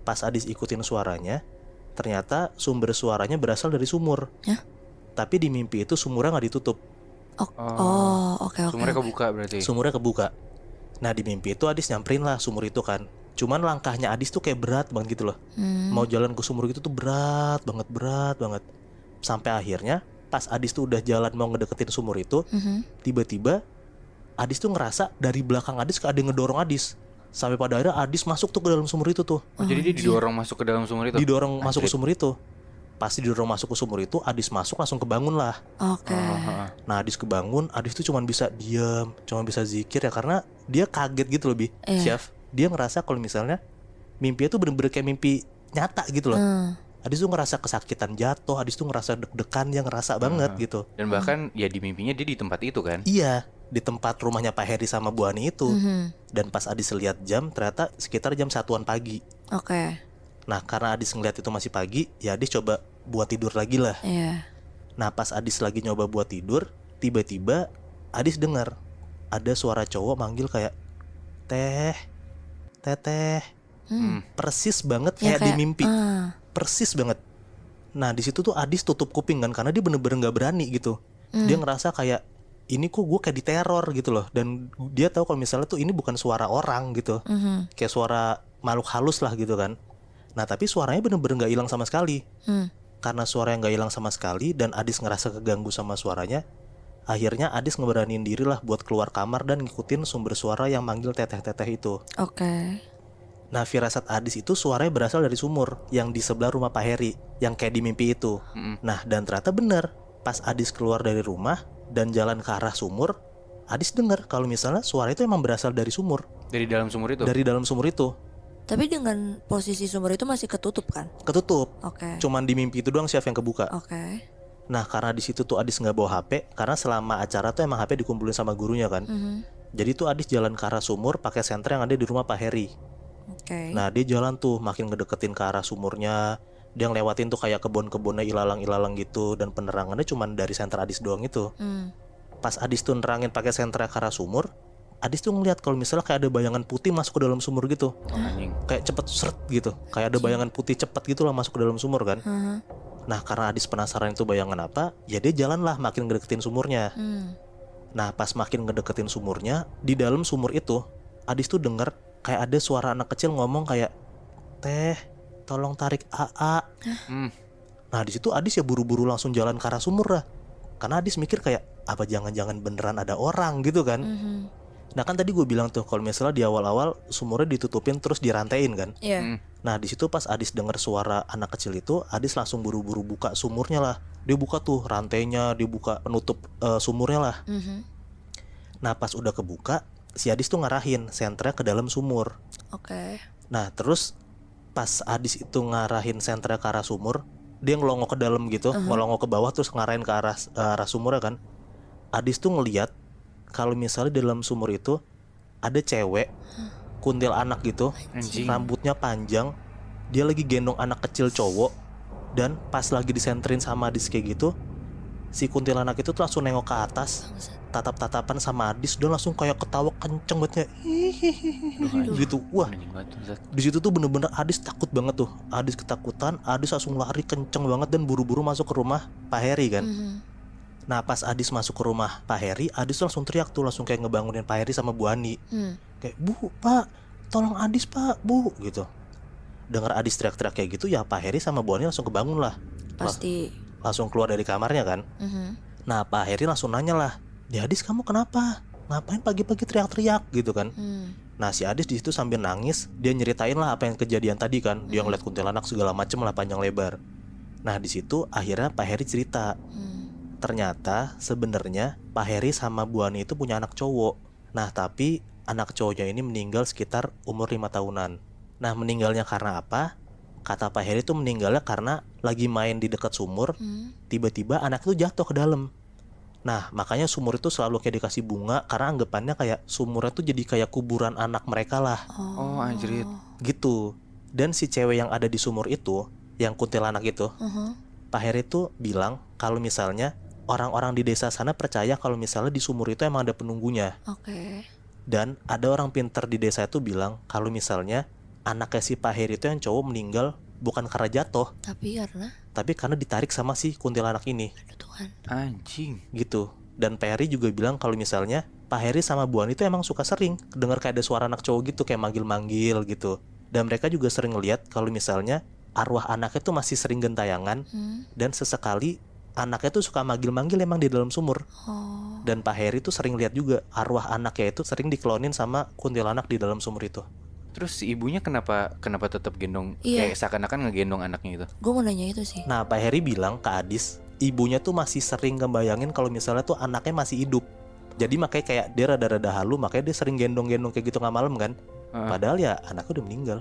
pas Adis ikutin suaranya, ternyata sumber suaranya berasal dari sumur. Hah? Tapi di mimpi itu sumurnya nggak ditutup. Oke. Sumurnya kebuka berarti. Sumurnya kebuka. Nah di mimpi itu Adis nyamperin lah sumur itu kan. Cuman langkahnya Adis tuh kayak berat banget gitu loh. Mau jalan ke sumur itu tuh berat banget. Sampai akhirnya pas Adis tuh udah jalan mau ngedeketin sumur itu, tiba-tiba Adis tuh ngerasa dari belakang Adis ada yang ngedorong Adis. Sampai pada akhirnya Adis masuk tuh ke dalam sumur itu tuh. Oh, jadi dia didorong masuk ke dalam sumur itu? Didorong masuk ke sumur itu. Pasti didorong masuk ke sumur itu, Adis masuk langsung kebangun lah. Oke. Nah Adis kebangun, Adis tuh cuma bisa diam, cuma bisa zikir ya karena dia kaget gitu loh Chef. Dia ngerasa kalau misalnya mimpi itu bener-bener kayak mimpi nyata gitu loh. Adis tuh ngerasa kesakitan jatuh, Adis tuh ngerasa deg-degan, dia ngerasa banget gitu. Dan bahkan ya di mimpinya dia di tempat itu kan? Iya, di tempat rumahnya Pak Heri sama Bu Ani itu. Dan pas Adis lihat jam, ternyata sekitar jam 1-an pagi. Oke. Nah karena Adis ngeliat itu masih pagi, ya Adis coba buat tidur lagi lah. Iya. Nah pas Adis lagi nyoba buat tidur, tiba-tiba Adis dengar ada suara cowok manggil kayak Teteh. Persis banget Ya, kayak di mimpi. Persis banget. Nah di situ tuh Adis tutup kuping kan karena dia bener-bener nggak berani gitu. Dia ngerasa kayak ini kok gue kayak diteror gitu loh. Dan dia tahu kalau misalnya tuh ini bukan suara orang gitu. Kayak suara makhluk halus lah gitu kan. Nah tapi suaranya bener-bener gak hilang sama sekali. Karena suaranya gak hilang sama sekali dan Adis ngerasa keganggu sama suaranya, akhirnya Adis ngeberaniin diri lah buat keluar kamar dan ngikutin sumber suara yang manggil teteh-teteh itu. Oke. Nah firasat Adis itu suaranya berasal dari sumur yang di sebelah rumah Pak Heri, yang kayak di mimpi itu. Nah dan ternyata bener, pas Adis keluar dari rumah dan jalan ke arah sumur, Adis dengar kalau misalnya suara itu emang berasal dari sumur. Dari dalam sumur itu? Dari dalam sumur itu. Tapi dengan posisi sumur itu masih ketutup kan? Ketutup. Oke. Cuman di mimpi itu doang Chef yang kebuka. Oke. Nah karena di situ tuh Adis nggak bawa HP, karena selama acara tuh emang HP dikumpulin sama gurunya kan. Jadi tuh Adis jalan ke arah sumur pakai senter yang ada di rumah Pak Heri. Oke. Nah dia jalan tuh makin ngedeketin ke arah sumurnya. Dia ngelewatin tuh kayak kebun-kebunnya ilalang-ilalang gitu, dan penerangannya cuman dari senter Adis doang itu. Pas Adis tuh nerangin pakai senter ke arah sumur, Adis tuh ngeliat kalau misalnya kayak ada bayangan putih masuk ke dalam sumur gitu. Kayak cepet seret gitu. Kayak ada bayangan putih cepet gitu lah masuk ke dalam sumur kan. Nah karena Adis penasaran itu bayangan apa, ya dia jalan lah makin ngedeketin sumurnya. Nah pas makin ngedeketin sumurnya, di dalam sumur itu Adis tuh denger kayak ada suara anak kecil ngomong kayak, "Teh, tolong tarik AA." Nah di situ Adis ya buru-buru langsung jalan ke arah sumur lah. Karena Adis mikir kayak, apa jangan-jangan beneran ada orang gitu kan. Nah kan tadi gue bilang tuh kalau misalnya di awal-awal sumurnya ditutupin terus dirantain kan. Iya. Nah di situ pas Adis denger suara anak kecil itu, Adis langsung buru-buru buka sumurnya lah. Dia buka tuh rantainya, dia buka penutup sumurnya lah. Nah pas udah kebuka, si Adis tuh ngarahin senternya ke dalam sumur. Oke. Nah terus pas Adis itu ngarahin senternya ke arah sumur, dia ngelongo ke dalam gitu, ngelongo ke bawah terus ngarahin ke arah sumurnya kan. Adis tuh ngeliat kalau misalnya di dalam sumur itu ada cewek kuntil anak gitu, rambutnya panjang, dia lagi gendong anak kecil cowok, dan pas lagi disenterin sama Adis kayak gitu, si kuntilanak itu tuh langsung nengok ke atas, tatap-tatapan sama Adis, dan langsung kayak ketawa kenceng banget gitu. Wah, di situ tuh bener-bener Adis takut banget tuh. Adis ketakutan, Adis langsung lari kenceng banget dan buru-buru masuk ke rumah Pak Heri kan. Nah pas Adis masuk ke rumah Pak Heri, Adis langsung teriak tuh, langsung kayak ngebangunin Pak Heri sama Bu Ani. Kayak, "Bu, Pak, tolong Adis Pak, Bu," gitu. Dengar Adis teriak-teriak kayak gitu, ya Pak Heri sama Bu Ani langsung kebangun lah. Pasti. Langsung keluar dari kamarnya kan. Nah Pak Heri langsung nanya lah, "Di Adis kamu kenapa? Ngapain pagi-pagi teriak-teriak?" gitu kan. Nah si Adis di situ sambil nangis, dia nyeritain lah apa yang kejadian tadi kan. Dia ngeliat kuntilanak segala macem lah panjang lebar. Nah di situ akhirnya Pak Heri cerita. Ternyata sebenarnya Pak Heri sama Bu Ani itu punya anak cowok. Nah tapi anak cowoknya ini meninggal sekitar umur 5 tahunan. Nah meninggalnya karena apa? Kata Pak Heri itu meninggalnya karena lagi main di dekat sumur, tiba-tiba anak itu jatuh ke dalam. Nah makanya sumur itu selalu kayak dikasih bunga, karena anggapannya kayak sumurnya tuh jadi kayak kuburan anak mereka lah. Oh anjrit. Gitu. Dan si cewek yang ada di sumur itu, yang kuntilanak itu, Pak Heri tuh bilang kalau misalnya orang-orang di desa sana percaya kalau misalnya di sumur itu emang ada penunggunya. Oke. Dan ada orang pintar di desa itu bilang kalau misalnya anaknya si Pak Heri itu yang cowok meninggal bukan karena jatuh, tapi karena ditarik sama si kuntilanak ini aduh Tuhan. Anjing. gitu. Dan Pak Heri juga bilang kalau misalnya Pak Heri sama Bu Ani itu emang suka sering dengar kayak ada suara anak cowok gitu kayak manggil-manggil gitu. Dan mereka juga sering ngeliat kalau misalnya arwah anaknya tuh masih sering gentayangan dan sesekali anaknya tuh suka manggil-manggil emang di dalam sumur. Oh. Dan Pak Heri tuh sering lihat juga arwah anaknya itu sering diklonin sama kuntilanak di dalam sumur itu. Terus si ibunya kenapa tetap gendong, Iya. kayak seakan-akan ngegendong anaknya itu? Gue mau nanya itu sih. Nah Pak Heri bilang ke Adis, ibunya tuh masih sering ngebayangin kalau misalnya tuh anaknya masih hidup. Jadi makanya kayak dia rada-rada halu, makanya dia sering gendong-gendong kayak gitu nggak malam kan. Padahal ya anaknya udah meninggal.